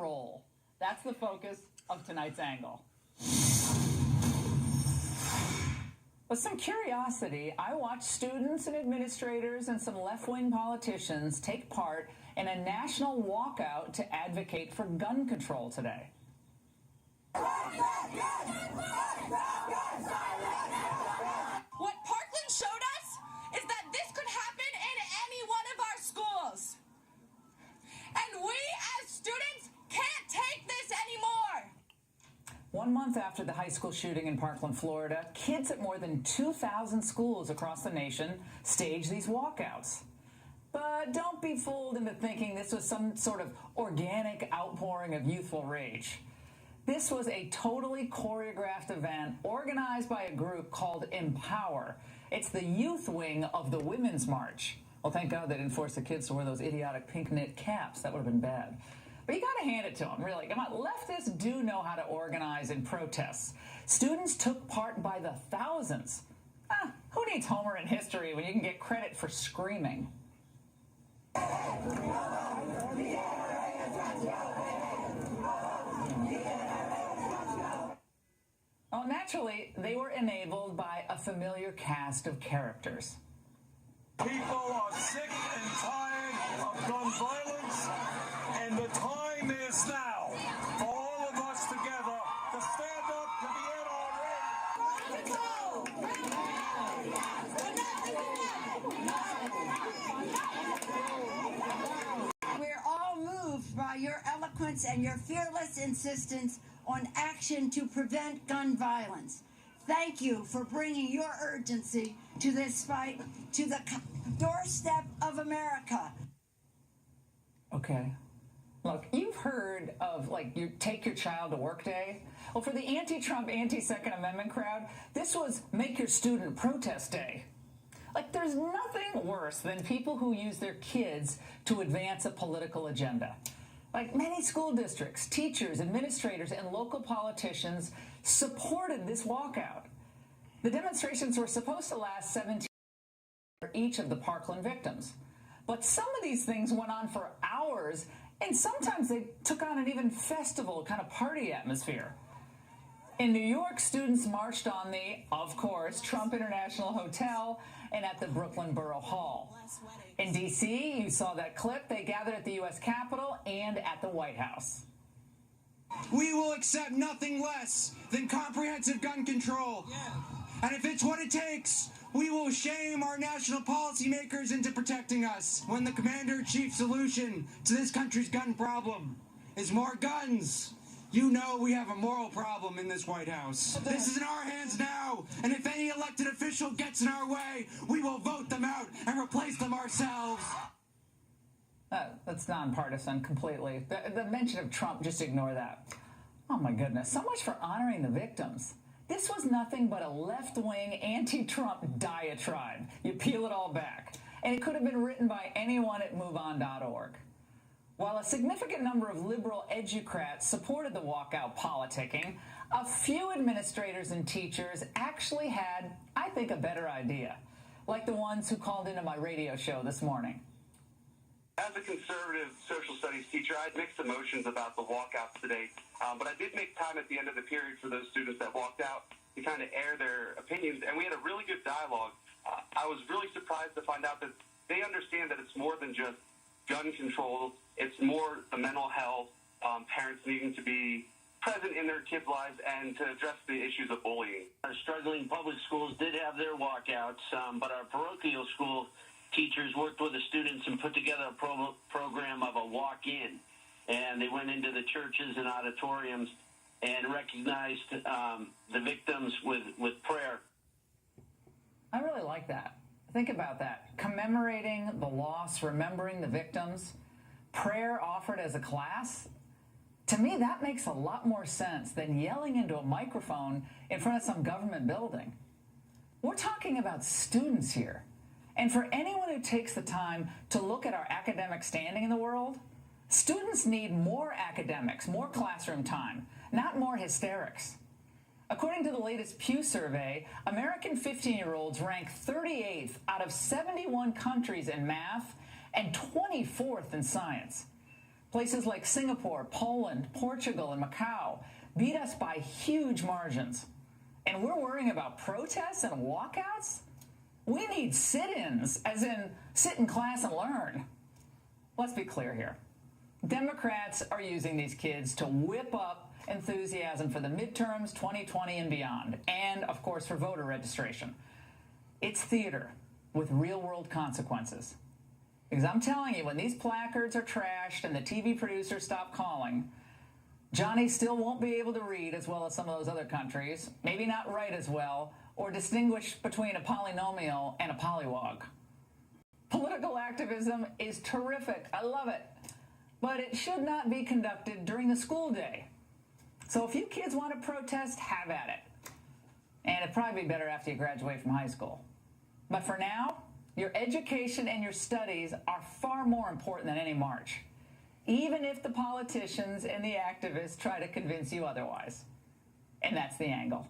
control. That's the focus of tonight's angle. With some curiosity, I watched students and administrators and some left-wing politicians take part in a national walkout to advocate for gun control today. What Parkland showed us is that this could happen in any one of our schools. And we as students can't take this anymore. 1 month after the high school shooting in Parkland, Florida, kids at more than 2,000 schools across the nation staged these walkouts. But don't be fooled into thinking this was some sort of organic outpouring of youthful rage. This was a totally choreographed event organized by a group called Empower. It's the youth wing of the Women's March. Well, thank God they didn't force the kids to wear those idiotic pink knit caps. That would have been bad. But you got to hand it to them, really. Come on, leftists do know how to organize in protests. Students took part by the thousands. Who needs Homer in history when you can get credit for screaming? Oh, naturally, they were enabled by a familiar cast of characters. People are sick and tired of gun violence, and the time is now for all of us together to stand up to the NRA. We're all moved by your eloquence and your fearless insistence on action to prevent gun violence. Thank you for bringing your urgency to this fight to the doorstep of America. Okay. Look, you've heard of, you take your child to work day. Well, for the anti-Trump, anti-Second Amendment crowd, this was make your student protest day. There's nothing worse than people who use their kids to advance a political agenda. Many school districts, teachers, administrators, and local politicians supported this walkout. The demonstrations were supposed to last 17 hours for each of the Parkland victims. But some of these things went on for hours, and sometimes they took on an even festival kind of party atmosphere. In New York, students marched on the, of course, Trump International Hotel and at the Brooklyn Borough Hall. In D.C., you saw that clip. They gathered at the U.S. Capitol and at the White House. We will accept nothing less than comprehensive gun control. And if it's what it takes, we will shame our national policymakers into protecting us. When the commander-in-chief solution to this country's gun problem is more guns, you know we have a moral problem in this White House. This is in our hands now, and if any elected official gets in our way, we will vote them out and replace them ourselves. That's nonpartisan completely. The mention of Trump, just ignore that. Oh my goodness, so much for honoring the victims. This was nothing but a left-wing anti-Trump diatribe. You peel it all back. And it could have been written by anyone at MoveOn.org. While a significant number of liberal educrats supported the walkout politicking, a few administrators and teachers actually had, I think, a better idea, like the ones who called into my radio show this morning. As a conservative social studies teacher, I had mixed emotions about the walkouts today, but I did make time at the end of the period for those students that walked out to kind of air their opinions, and we had a really good dialogue. I was really surprised to find out that they understand that it's more than just gun control. It's more the mental health, parents needing to be present in their kids' lives and to address the issues of bullying. Our struggling public schools did have their walkouts, but our parochial school teachers worked with the students and put together a program of a walk-in. And they went into the churches and auditoriums and recognized the victims with prayer. I really like that. Think about that. Commemorating the loss, remembering the victims, prayer offered as a class. To me, that makes a lot more sense than yelling into a microphone in front of some government building. We're talking about students here. And for anyone who takes the time to look at our academic standing in the world, students need more academics, more classroom time, not more hysterics. According to the latest Pew survey, American 15-year-olds rank 38th out of 71 countries in math and 24th in science. Places like Singapore, Poland, Portugal, and Macau beat us by huge margins. And we're worrying about protests and walkouts? We need sit-ins, as in sit in class and learn. Let's be clear here. Democrats are using these kids to whip up enthusiasm for the midterms, 2020 and beyond, and, of course, for voter registration. It's theater with real-world consequences. Because I'm telling you, when these placards are trashed and the TV producers stop calling, Johnny still won't be able to read as well as some of those other countries, maybe not write as well, or distinguish between a polynomial and a polywog. Political activism is terrific. I love it. But it should not be conducted during the school day. So if you kids want to protest, have at it. And it'd probably be better after you graduate from high school. But for now, your education and your studies are far more important than any march, even if the politicians and the activists try to convince you otherwise. And that's the angle.